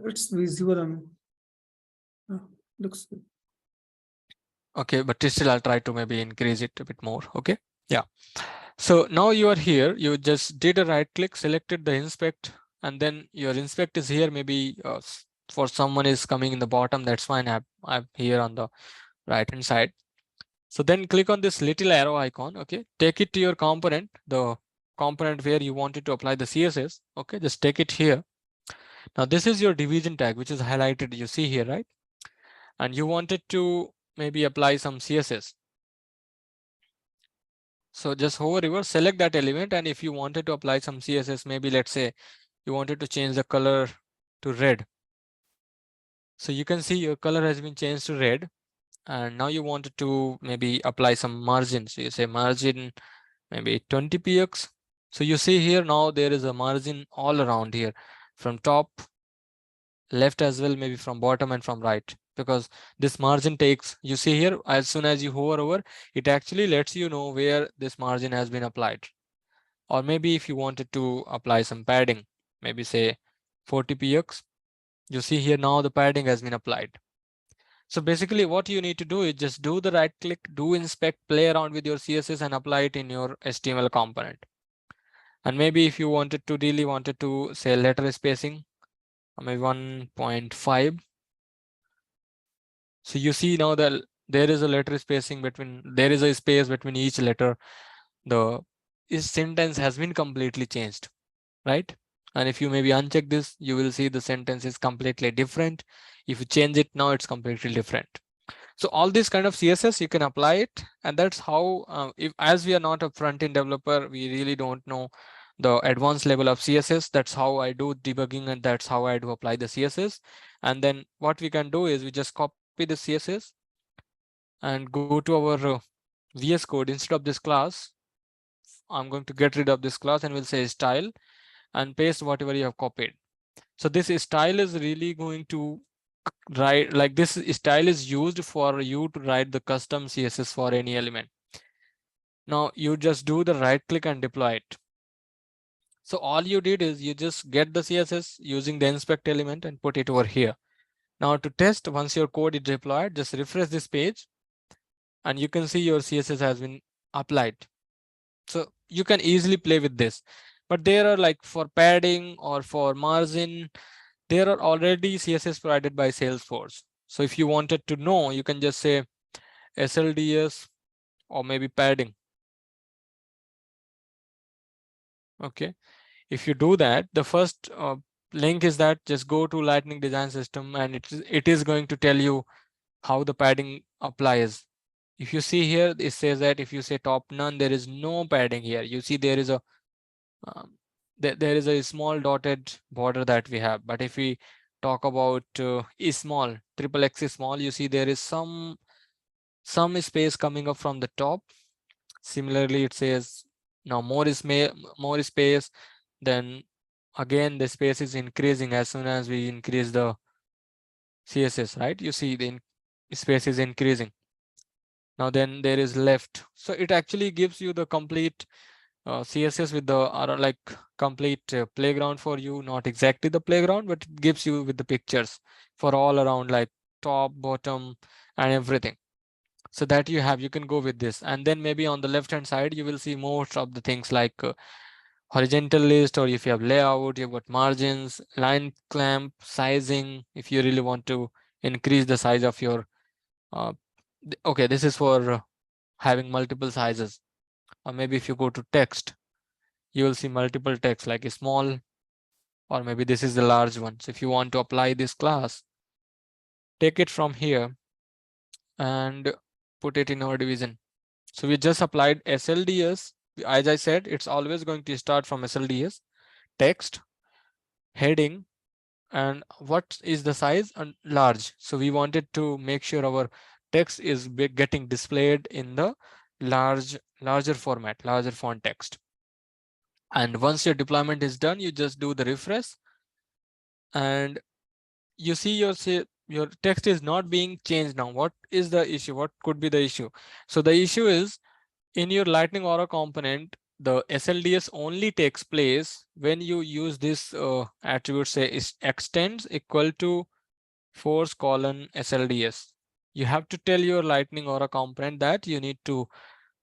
It's visible. Looks good. Okay, but still I'll try to maybe increase it a bit more. Okay, yeah. So now you are here, you just did a right click, selected the inspect, and then your inspect is here. Maybe for someone is coming in the bottom, that's fine. I'm here on the right hand side. So then click on this little arrow icon. Okay, take it to your component, the component where you wanted to apply the CSS. Okay, just take it here. Now this is your division tag, which is highlighted, you see here, right? And you wanted to maybe apply some CSS. So just hover over, select that element, and if you wanted to apply some CSS, maybe let's say you wanted to change the color to red. So you can see your color has been changed to red, and now you wanted to maybe apply some margin. So you say margin maybe 20 px. So you see here now there is a margin all around here, from top, left as well, maybe from bottom and from right, because this margin takes, you see here, as soon as you hover over, it actually lets you know where this margin has been applied. Or maybe if you wanted to apply some padding, maybe say 40 px, you see here now the padding has been applied. So basically what you need to do is just do the right click, do inspect, play around with your CSS and apply it in your HTML component. And maybe if you really wanted to say letter spacing, maybe 1.5. So you see now that there is a letter spacing between, there is a space between each letter. The sentence has been completely changed, right? And if you maybe uncheck this, you will see the sentence is completely different. If you change it now, it's completely different. So all this kind of CSS, you can apply it. And that's how, if as we are not a front-end developer, we really don't know the advanced level of CSS. That's how I do debugging, and that's how I do apply the CSS. And then what we can do is we just copy the CSS, and go to our VS Code. Instead of this class, I'm going to get rid of this class and we'll say style and paste whatever you have copied. So this style is really going to write, like this style is used for you to write the custom CSS for any element. Now you just do the right click and deploy it. So all you did is you just get the CSS using the inspect element and put it over here. Now to test, once your code is deployed, just refresh this page and you can see your CSS has been applied. So you can easily play with this, but there are like for padding or for margin, there are already CSS provided by Salesforce. So if you wanted to know, you can just say SLDS or maybe padding. Okay. If you do that, the first link is that just go to Lightning Design System and it is going to tell you how the padding applies. If you see here, it says that if you say top none, there is no padding here. You see there is a there is a small dotted border that we have. But if we talk about is small, triple X is small, you see there is some space coming up from the top. Similarly, it says now more space. Then again, the space is increasing as soon as we increase the CSS, right? You see the space is increasing. Now then there is left. So it actually gives you the complete CSS with the like complete playground for you, not exactly the playground, but it gives you with the pictures for all around, like top, bottom, and everything. So that you can go with this. And then maybe on the left hand side, you will see most of the things like horizontal list, or if you have layout, you've got margins, line clamp, sizing, if you really want to increase the size of your, okay, this is for having multiple sizes. Or maybe if you go to text, you will see multiple text like a small, or maybe this is the large one. So if you want to apply this class, take it from here and put it in our division. So we just applied SLDS. As I said, it's always going to start from SLDS, text, heading, and what is the size, and large. So we wanted to make sure our text is getting displayed in the larger format, larger font text. And once your deployment is done, you just do the refresh and you see your text is not being changed. Now what is the issue? What could be the issue? So the issue is in your Lightning Aura component, the SLDS only takes place when you use this attribute, say is extends equal to force colon SLDS. You have to tell your Lightning Aura component that you need to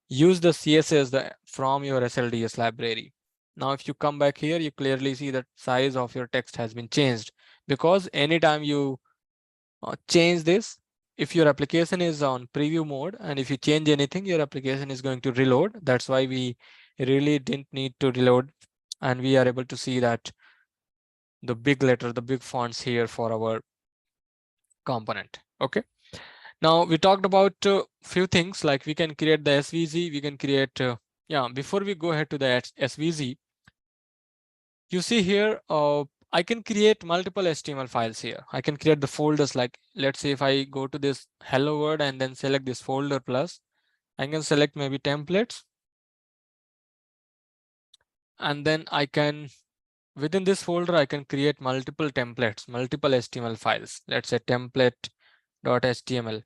use the CSS from your SLDS library. Now, if you come back here, you clearly see that size of your text has been changed, because anytime you change this, if your application is on preview mode and if you change anything, your application is going to reload. That's why we really didn't need to reload, and we are able to see that the big letter, the big fonts here for our component. Okay. Now we talked about a few things, like we can create the SVG, we can create, yeah, before we go ahead to the SVG, you see here, I can create multiple HTML files here. I can create the folders, like let's say if I go to this hello world and then select this folder plus, I can select maybe templates. And then I can, within this folder, I can create multiple templates, multiple HTML files. Let's say template.html,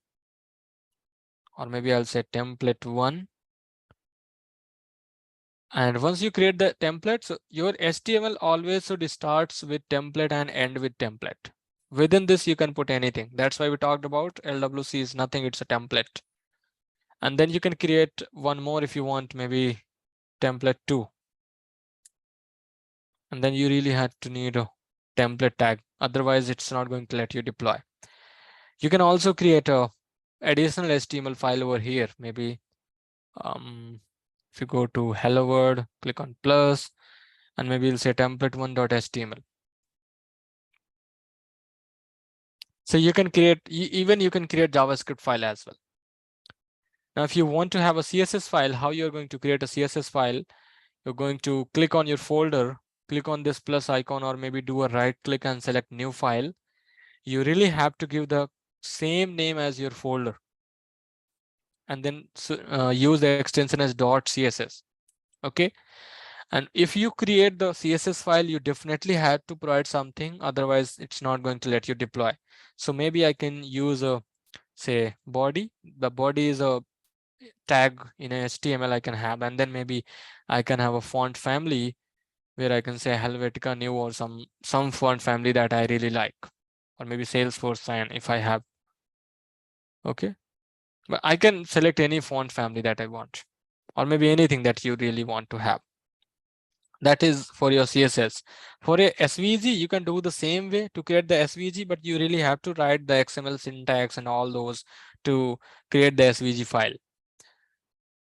or maybe I'll say template1. And once you create the template, so your HTML always should starts with template and end with template. Within this, you can put anything. That's why we talked about LWC is nothing, it's a template. And then you can create one more if you want, maybe template 2. And then you really had to need a template tag. Otherwise, it's not going to let you deploy. You can also create a additional HTML file over here. Maybe if you go to hello world, click on plus, and maybe you'll say template1.html. So you can create, even you can create JavaScript file as well. Now, if you want to have a CSS file, how you're going to create a CSS file, you're going to click on your folder, click on this plus icon, or maybe do a right click and select new file. You really have to give the same name as your folder. and then use the extension as .css. Okay. And if you create the CSS file, you definitely have to provide something, otherwise it's not going to let you deploy. So maybe I can use a, say, body. The body is a tag in a HTML I can have, and then maybe I can have a font family where I can say Helvetica New or some font family that I really like, or maybe Salesforce sign if I have. Okay, but I can select any font family that I want, or maybe anything that you really want to have. That is for your CSS. For a SVG, you can do the same way to create the SVG, but you really have to write the XML syntax and all those to create the SVG file.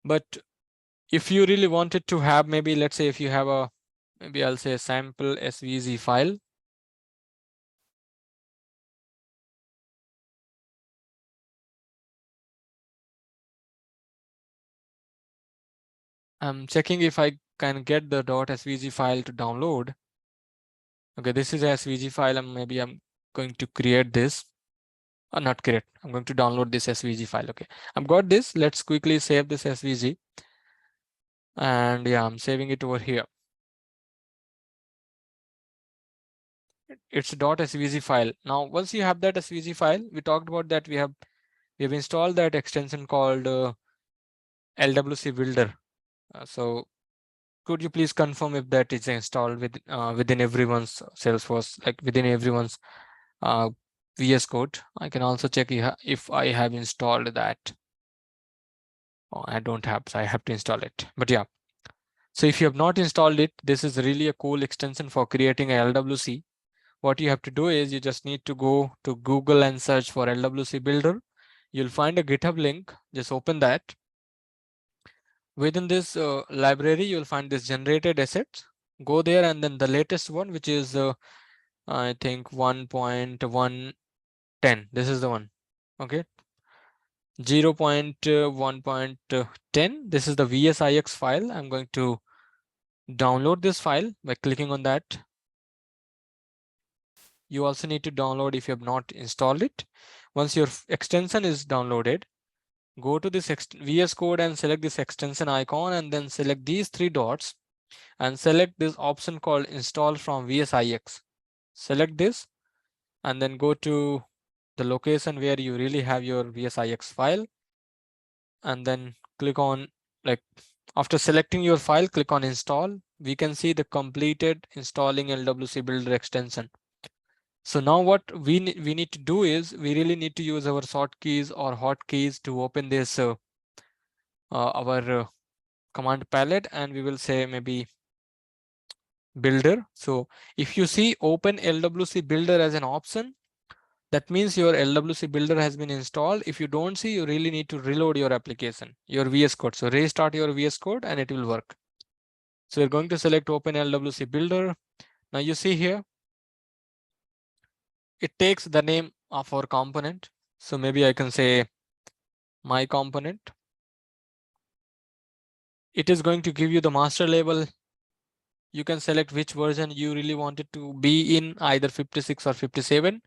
But if you really wanted to have, maybe let's say if you have a, maybe I'll say sample SVG file. I'm checking if I can get the .svg file to download. Okay, this is a SVG file, and maybe I'm going to create this. Or not create, I'm going to download this SVG file. Okay, I've got this. Let's quickly save this SVG. And yeah, I'm saving it over here. It's a .svg file. Now, once you have that SVG file, we talked about that we have installed that extension called LWC Builder. So could you please confirm if that is installed within everyone's Salesforce, like within everyone's VS Code? I can also check if I have installed that. Oh, I don't have, so I have to install it. But yeah, so if you have not installed it, this is really a cool extension for creating a LWC. What you have to do is you just need to go to Google and search for LWC Builder. You'll find a GitHub link. Just open that. Within this library, you'll find this generated assets. Go there, and then the latest one, which is I think 1.110. This is the one. Okay. 0.1.10. This is the VSIX file. I'm going to download this file by clicking on that. You also need to download if you have not installed it. Once your extension is downloaded, go to this VS Code and select this extension icon, and then select these three dots and select this option called install from VSIX. Select this and then go to the location where you really have your VSIX file, and then click on, like, after selecting your file, click on install. We can see the completed installing LWC Builder extension. So now what we need to do is we really need to use our shortkeys or hotkeys to open this our command palette, and we will say maybe builder. So if you see open LWC Builder as an option, that means your LWC Builder has been installed. If you don't see, you really need to reload your application, your VS Code. So restart your VS Code and it will work. So we're going to select open LWC Builder. Now you see here, it takes the name of our component. So maybe I can say my component. It is going to give you the master label. You can select which version you really want it to be in, either 56 or 57.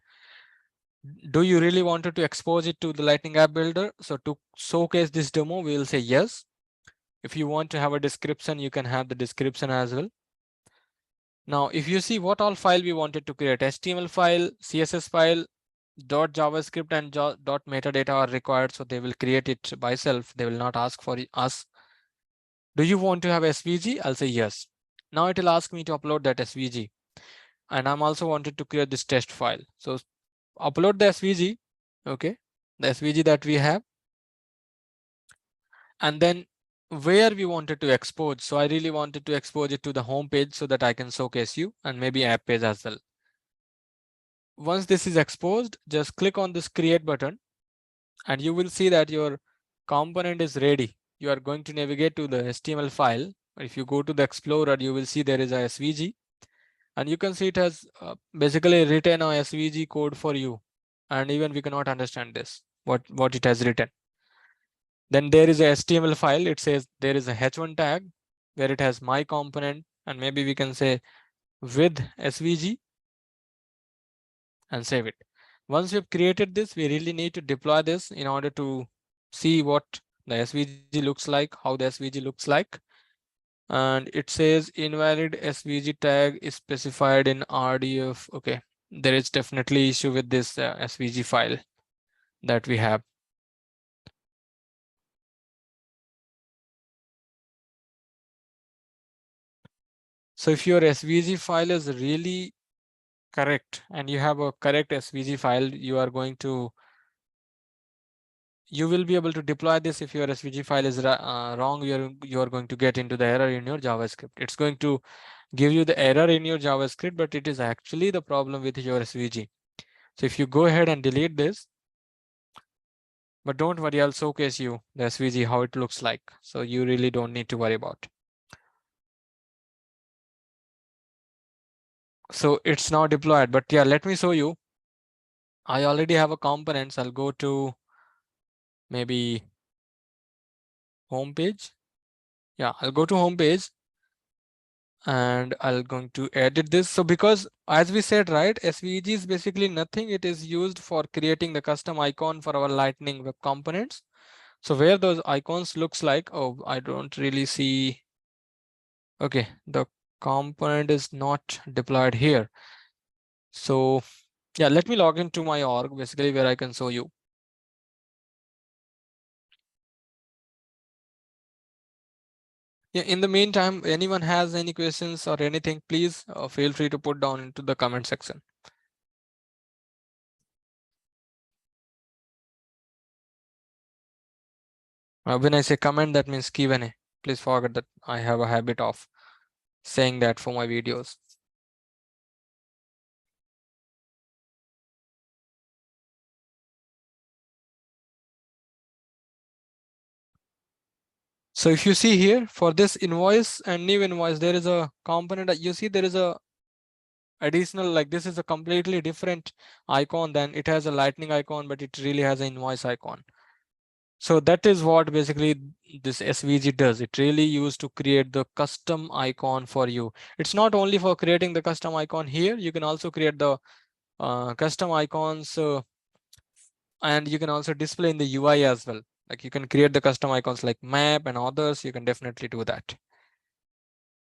Do you really wanted to expose it to the Lightning App Builder? So to showcase this demo, we will say yes. If you want to have a description, you can have the description as well. Now, if you see what all file we wanted to create, HTML file, CSS file, .javascript and .metadata are required. So they will create it by self. They will not ask for us. Do you want to have SVG? I'll say yes. Now it will ask me to upload that SVG. And I'm also wanted to create this test file. So upload the SVG. Okay. The SVG that we have. And then where we wanted to expose. So I really wanted to expose it to the home page so that I can showcase you, and maybe app page as well. Once this is exposed, just click on this create button and you will see that your component is ready. You are going to navigate to the HTML file. If you go to the Explorer, you will see there is a SVG, and you can see it has basically written a SVG code for you. And even we cannot understand this, what it has written. Then there is a HTML file. It says there is a h1 tag where it has my component, and maybe we can say with SVG and save it. Once we've created this, we really need to deploy this in order to see what the SVG looks like, how the SVG looks like. And it says invalid SVG tag is specified in RDF. Okay, there is definitely issue with this SVG file that we have. So if your SVG file is really correct and you have a correct SVG file, you will be able to deploy this. If your SVG file is wrong, you are going to get into the error in your JavaScript. It's going to give you the error in your JavaScript, but it is actually the problem with your SVG. So if you go ahead and delete this, but don't worry, I'll showcase you the SVG, how it looks like. So you really don't need to worry about. So it's now deployed, but yeah, let me show you. I already have a components. I'll go to maybe home page. Yeah, I'll go to home page and I'll going to edit this. So because as we said, right, SVG is basically nothing. It is used for creating the custom icon for our Lightning Web Components. So where those icons looks like, oh, I don't really see. Okay, the component is not deployed here. So yeah, let me log into my org basically where I can show you. Yeah, in the meantime, anyone has any questions or anything, please feel free to put down into the comment section. When I say comment, that means Q&A. Please forget that I have a habit of saying that for my videos. So if you see here for this invoice and new invoice, there is a component that you see there is a additional, like this is a completely different icon than it has a lightning icon, but it really has an invoice icon. So that is what basically this SVG does. It really used to create the custom icon for you. It's not only for creating the custom icon here, you can also create the custom icons and you can also display in the UI as well. Like you can create the custom icons like map and others, you can definitely do that.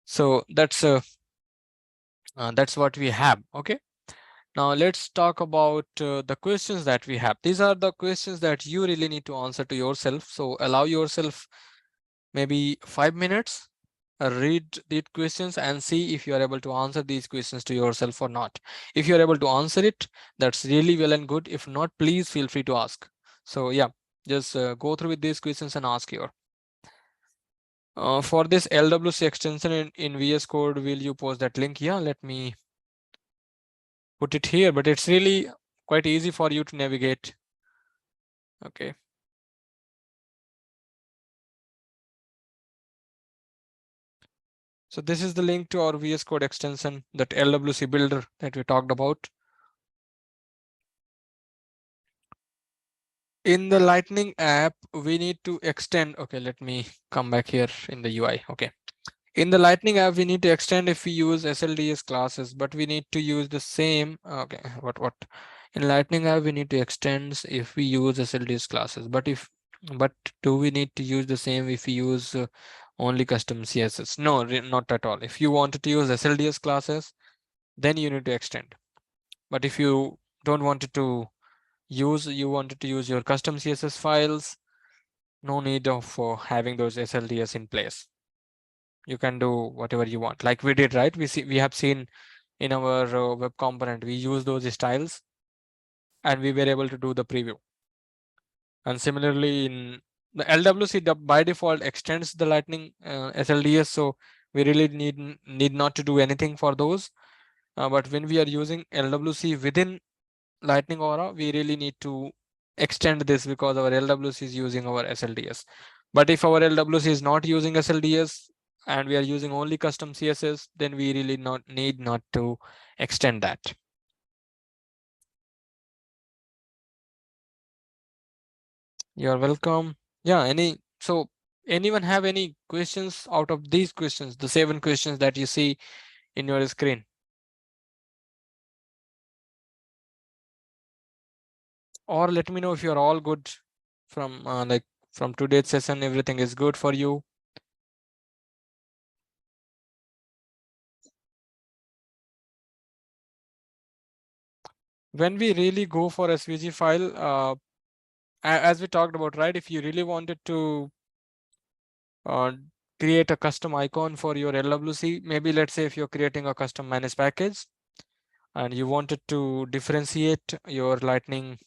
So that's what we have. Okay. Now let's talk about the questions that we have. These are the questions that you really need to answer to yourself. So allow yourself maybe 5 minutes, read the questions and see if you are able to answer these questions to yourself or not. If you're able to answer it, that's really well and good. If not, please feel free to ask. So yeah, just go through with these questions and ask your. For this LWC extension in VS Code, will you post that link? Yeah, let me put it here, but it's really quite easy for you to navigate. Okay. So this is the link to our VS Code extension, that LWC builder that we talked about. In the Lightning app, we need to extend. Okay, let me come back here in the UI. Okay. In the Lightning app, we need to extend if we use SLDS classes, but we need to use the same. Okay, what? In Lightning app, we need to extend if we use SLDS classes, but do we need to use the same if we use only custom CSS? No, not at all. If you wanted to use SLDS classes, then you need to extend. But if you don't want it to you wanted to use your custom CSS files, no need of having those SLDS in place. You can do whatever you want, like we did, right? We have seen in our web component, we use those styles and we were able to do the preview. And similarly in the LWC, by default extends the Lightning SLDS, so we really need not to do anything for those. But when we are using LWC within Lightning Aura, we really need to extend this because our LWC is using our SLDS. But if our LWC is not using SLDS and we are using only custom CSS, then we really need not to extend that. You're welcome. Yeah, so anyone have any questions out of these questions, the 7 questions that you see in your screen? Or let me know if you're all good from like From today's session, everything is good for you? When we really go for SVG file, as we talked about, right? If you really wanted to create a custom icon for your LWC, maybe let's say if you're creating a custom managed package and you wanted to differentiate your Lightning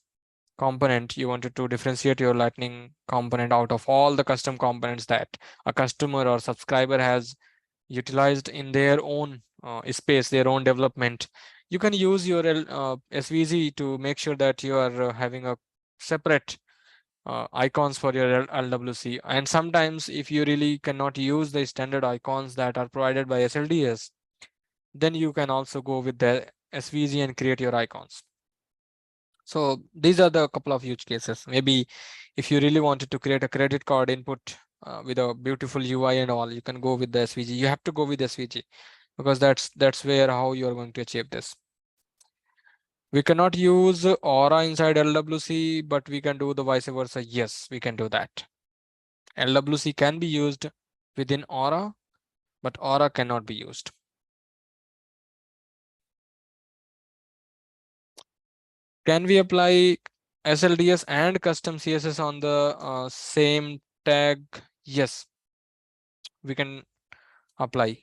component, you wanted to differentiate your Lightning component out of all the custom components that a customer or subscriber has utilized in their own space, their own development. You can use your SVG to make sure that you are having a separate icons for your LWC. And sometimes if you really cannot use the standard icons that are provided by SLDS, then you can also go with the SVG and create your icons. So these are the couple of use cases. Maybe if you really wanted to create a credit card input with a beautiful UI and all, you can go with the SVG. You have to go with SVG because that's where how you are going to achieve this. We cannot use Aura inside LWC, but we can do the vice versa. Yes, we can do that. LWC can be used within Aura, but Aura cannot be used. Can we apply SLDS and custom CSS on the same tag? Yes, we can apply.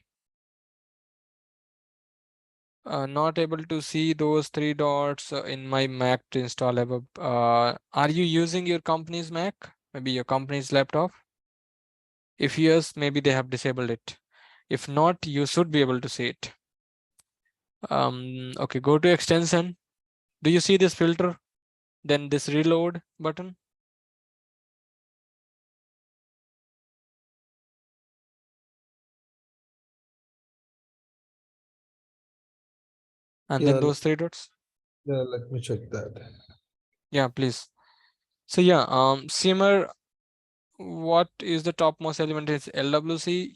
Not able to see those three dots in my Mac to install above. Are you using your company's Mac? Maybe your company's laptop? If yes, maybe they have disabled it. If not, you should be able to see it. Okay, go to extension. Do you see this filter? Then this reload button. And then those three dots. Yeah, let me check that. Yeah, please. So yeah, Simmer, what is the topmost element is LWC.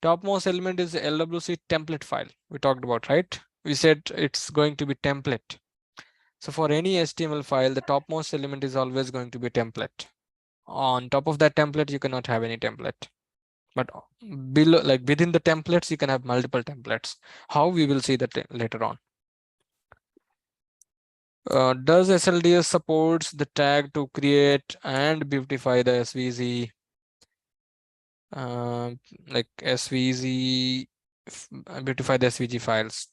Topmost element is the LWC template file we talked about, right? We said it's going to be template. So for any HTML file, the topmost element is always going to be template. On top of that template, you cannot have any template. But below, like within the templates, you can have multiple templates. How we will see that later on. Does SLDS supports the tag to create and beautify the SVG? Like SVG, beautify the SVG files.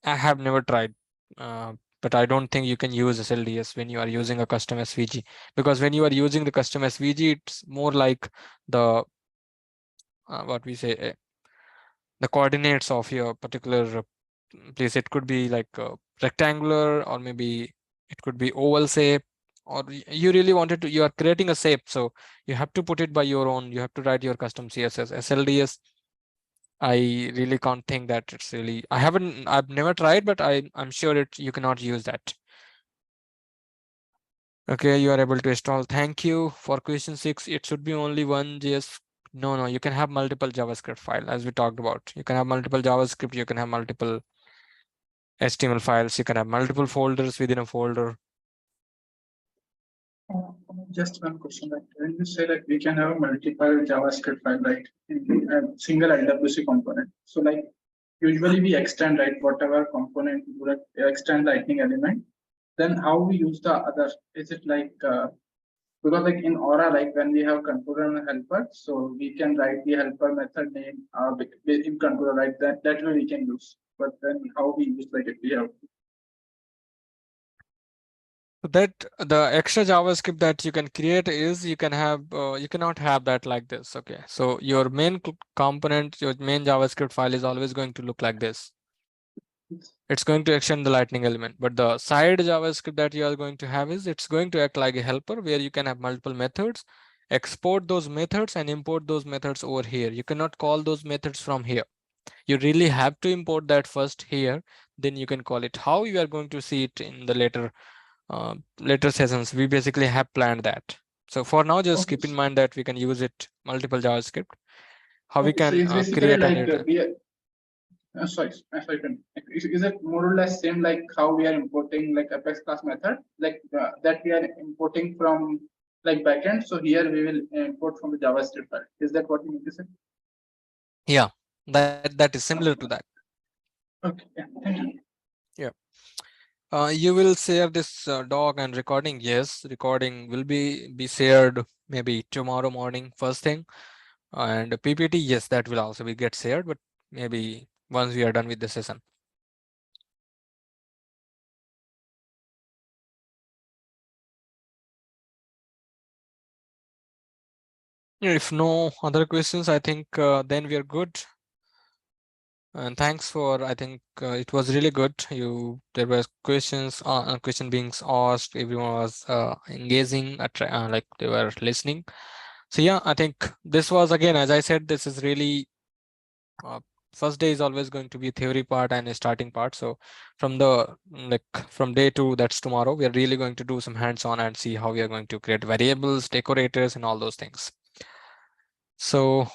I have never tried, but I don't think you can use SLDS when you are using a custom SVG, because when you are using the custom SVG, it's more like the what we say, the coordinates of your particular place. It could be like rectangular, or maybe it could be oval shape, or you really wanted to, you are creating a shape, so you have to put it by your own, you have to write your custom CSS. SLDS, I really can't think that it's really, I've never tried, but I'm sure you cannot use that. Okay, you are able to install. Thank you. For question 6, it should be only one JS. No, you can have multiple JavaScript file, as we talked about. You can have multiple JavaScript, you can have multiple HTML files, you can have multiple folders within a folder. Just one question, like when you say like we can have multiple JavaScript file, right, in a single LWC component. So like usually we extend, right, whatever component we would extend lightning element. Then how we use the other? Is it like because like in Aura, like when we have controller and helper, so we can write the helper method name in controller, right? That way we can use. But then how we use, like if we have That the extra JavaScript that you can create is you can have you cannot have that like this. Okay, so your main component, your main JavaScript file is always going to look like this. It's going to extend the lightning element, but the side JavaScript that you are going to have is it's going to act like a helper where you can have multiple methods, export those methods and import those methods over here. You cannot call those methods from here. You really have to import that first here, then you can call it. How you are going to see it in the later sessions, we basically have planned that. So for now, just keep in mind that we can use it multiple JavaScript. How we can so it's basically create like a sorry, is it more or less same like how we are importing like Apex class method, like that we are importing from like backend. So here we will import from the JavaScript file. Is that what you mean to say? Yeah, that is similar to that. Okay, yeah, thank you. You will share this doc and recording. Yes, recording will be shared maybe tomorrow morning first thing, and PPT, yes, that will also be get shared, but maybe once we are done with the session. If no other questions, I think then we are good. And thanks for, I think it was really good. There were questions, question being asked. Everyone was engaging, like they were listening. So yeah, I think this was, again, as I said, this is really first day is always going to be theory part and a starting part. So from from day 2, that's tomorrow, we are really going to do some hands-on and see how we are going to create variables, decorators, and all those things. So